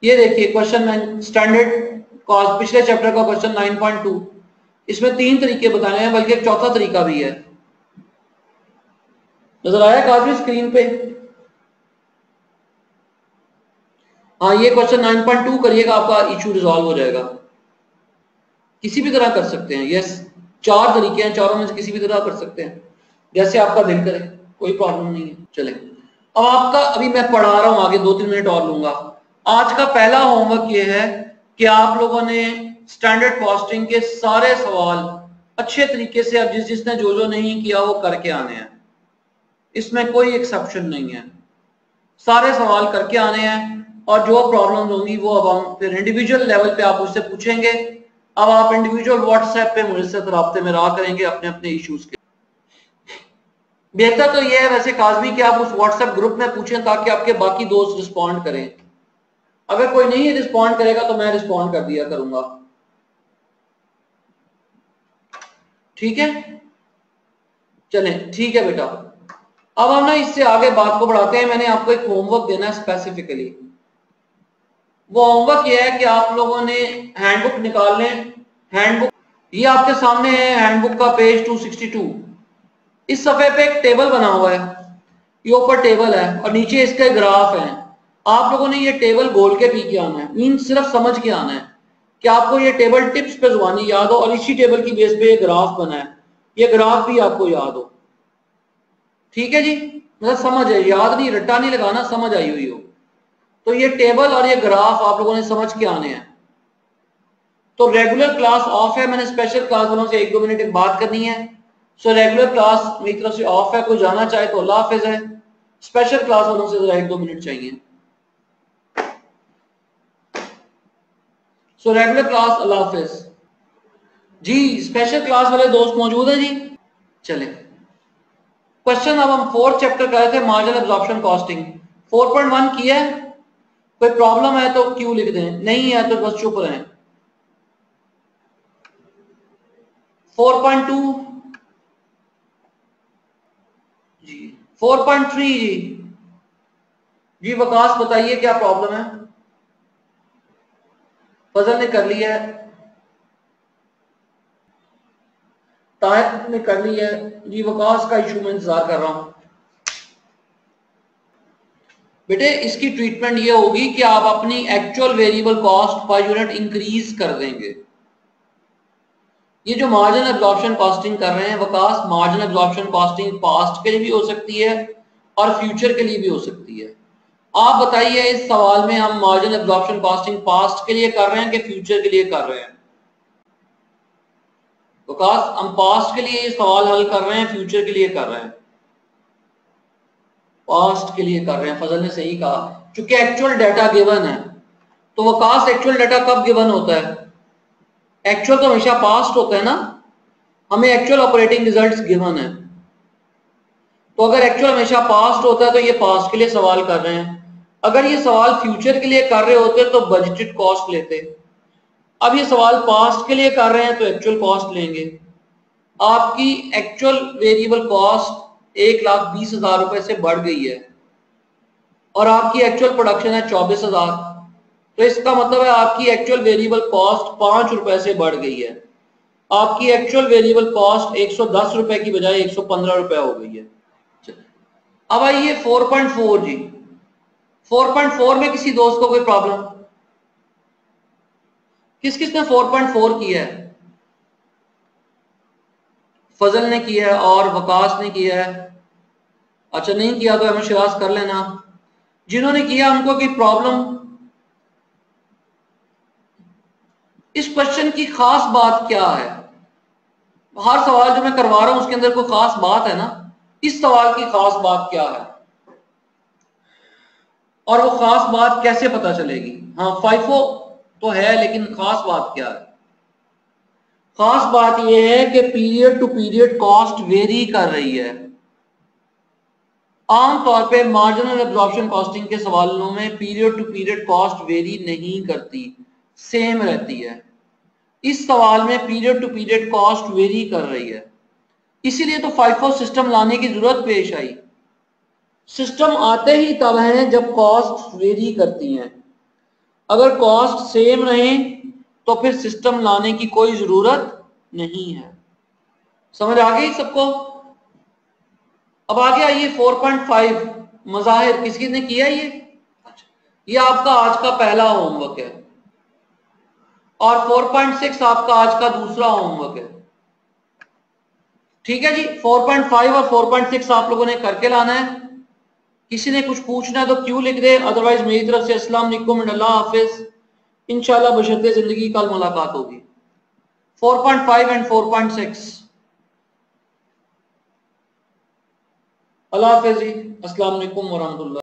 ये देखिए क्वेश्चन बैंक स्टैंडर्ड कॉस्ट, पिछले चैप्टर का क्वेश्चन 9.2। इसमें 3 तरीके बताए हैं, बल्कि एक चौथा तरीका भी है। नजर आया काफ़ी स्क्रीन पे? हाँ, ये क्वेश्चन 9.2 करिएगा, आपका इशू रिजॉल्व हो जाएगा। किसी भी तरह कर सकते हैं, यस 4 तरीके हैं, चारों में से किसी भी तरह कर सकते हैं, जैसे आपका दिल करे, कोई प्रॉब्लम नहीं है। चले, अब आपका अभी मैं पढ़ा रहा हूं आगे, 2-3 मिनट और लूंगा। आज का पहला होमवर्क ये है कि आप लोगों ने स्टैंडर्ड कॉस्टिंग के सारे सवाल अच्छे तरीके से, अब जिसने जो नहीं किया वो करके आने हैं, इसमें कोई एक्सेप्शन नहीं है, सारे सवाल करके आने हैं। और जो प्रॉब्लम होंगी वो अब हम फिर इंडिविजुअल लेवल पे आप मुझसे पूछेंगे। अब आप इंडिविजुअल व्हाट्सएप पे मुझसे राब्ते में रहा करेंगे अपने अपने इश्यूज के। बेहतर तो ये है वैसे काज़मी कि आप उस व्हाट्सएप ग्रुप में पूछें, ताकि आपके बाकी दोस्त रिस्पॉन्ड करें। अगर कोई नहीं रिस्पॉन्ड करेगा तो मैं रिस्पॉन्ड कर दिया करूंगा, ठीक है? चलें, ठीक है बेटा। अब हम ना इससे आगे बात को बढ़ाते हैं। मैंने आपको एक होमवर्क देना है स्पेसिफिकली। वो होमवर्क ये है कि आप लोगों ने हैंडबुक निकाल लें। हैंडबुक ये आपके सामने है, हैंडबुक का पेज 262। इस सफे पे एक टेबल बना हुआ है, ये ऊपर टेबल है और नीचे इसके ग्राफ है। आप लोगों ने ये टेबल गोल के पी के आना है, मीन सिर्फ समझ के आना है कि आपको ये टेबल टिप्स पे जुबानी याद हो, और इसी टेबल की बेस पे ये ग्राफ बना है, ये ग्राफ भी आपको याद हो, ठीक है जी? मतलब समझ है, याद नहीं, रट्टा नहीं लगाना, समझ आई हुई हो। तो ये टेबल और ये ग्राफ आप लोगों ने समझ के आने हैं। तो रेगुलर क्लास ऑफ है, मैंने स्पेशल क्लास वालों से 1-2 मिनट एक बात करनी है। सो रेगुलर क्लास मेरी तरफ से ऑफ है, कोई जाना चाहे तो अल्लाह हाफिज है। स्पेशल क्लास वालों से जरा 1-2 मिनट चाहिए। सो रेगुलर क्लास अल्लाह हाफिज जी। स्पेशल क्लास वाले दोस्त मौजूद हैं जी? चले, क्वेश्चन अब हम 4th चैप्टर कर रहे थे, मार्जिनल एब्जॉर्प्शन कॉस्टिंग। 4.1 किया है? कोई प्रॉब्लम है तो क्यों लिख दें, नहीं है तो बस चुप रहें। 4.2 जी, 4.3 जी। जी वकास बताइए क्या प्रॉब्लम है? फजल ने कर लिया है। ताहिर ने कर ली है जी। वकास का इशू में इंतजार कर रहा हूं बेटे। इसकी ट्रीटमेंट ये होगी कि आप अपनी actual variable cost per unit increase कर देंगे। ये जो मार्जिन एब्जॉर्प्शन कॉस्टिंग कर रहे हैं Waqas, margin absorption costing past के लिए भी हो सकती है और फ्यूचर के लिए भी हो सकती है। आप बताइए इस सवाल में हम मार्जिन एब्जॉर्प्शन कॉस्टिंग पास्ट के लिए कर रहे हैं कि फ्यूचर के लिए कर रहे हैं? वकास, हम पास्ट के लिए ये सवाल हल कर रहे हैं, फ्यूचर के लिए कर रहे हैं? पास्ट के लिए कर रहे हैं। फजल ने सही कहा, क्योंकि एक्चुअल डाटा गिवन है। तो वकास, एक्चुअल डाटा कब गिवन होता है? एक्चुअल तो हमेशा पास्ट होता है ना। हमें एक्चुअल ऑपरेटिंग रिजल्ट्स गिवन है, तो अगर एक्चुअल हमेशा पास्ट होता है तो ये पास्ट के लिए सवाल कर रहे हैं। अगर ये सवाल फ्यूचर के लिए कर रहे होते तो बजटेड कॉस्ट लेते। अब ये सवाल पास्ट के लिए कर रहे हैं तो एक्चुअल कॉस्ट लेंगे। आपकी एक्चुअल वेरिएबल कॉस्ट 1,20,000 रुपए से बढ़ गई है और आपकी एक्चुअल प्रोडक्शन है 24,000, तो इसका मतलब है आपकी एक्चुअल वेरिएबल कॉस्ट 5 रुपए से बढ़ गई है। आपकी एक्चुअल वेरिएबल कॉस्ट 110 रुपए की बजाय 115 रुपए हो गई है। अब आइए 4.4 जी। 4.4 में किसी दोस्त को कोई प्रॉब्लम? किस किस ने 4.4 किया है? फजल ने किया है और वकास ने किया है। अच्छा, नहीं किया तो अहमद शिराज कर लेना। जिन्होंने किया उनको कोई प्रॉब्लम? इस क्वेश्चन की खास बात क्या है? हर सवाल जो मैं करवा रहा हूं उसके अंदर कोई खास बात है ना। इस सवाल की खास बात क्या है और वो खास बात कैसे पता चलेगी? हाँ, फाइफो तो है, लेकिन खास बात क्या है? खास बात यह है कि period to period cost vary कर रही है। आमतौर पे मार्जिनल एब्जॉर्प्शन कॉस्टिंग के सवालों में period to period cost vary नहीं करती, सेम रहती है। इस सवाल में period to period cost vary कर रही है, इसीलिए तो फाइफो सिस्टम लाने की जरूरत पेश आई। सिस्टम आते ही तब हैं जब कॉस्ट वेरी करती हैं। अगर कॉस्ट सेम रहे तो फिर सिस्टम लाने की कोई जरूरत नहीं है। समझ आ गई सबको? अब आगे आइए 4.5 मज़ाहिर। किसी ने किया ये? ये आपका आज का पहला होमवर्क है और 4.6 आपका आज का दूसरा होमवर्क है। ठीक है जी। 4.5 और 4.6 आप लोगों ने करके लाना है। किसी ने कुछ पूछना है तो क्यों लिख दे, अदरवाइज मेरी तरफ से अस्सलाम वालेकुम एंड अल्लाह हाफिज। इंशाल्लाह बशर्ते जिंदगी कल मुलाकात होगी। 4.5 एंड 4.6। अल्लाह हाफिज जी। अस्सलाम वालेकुम वरहमतुल्लाह।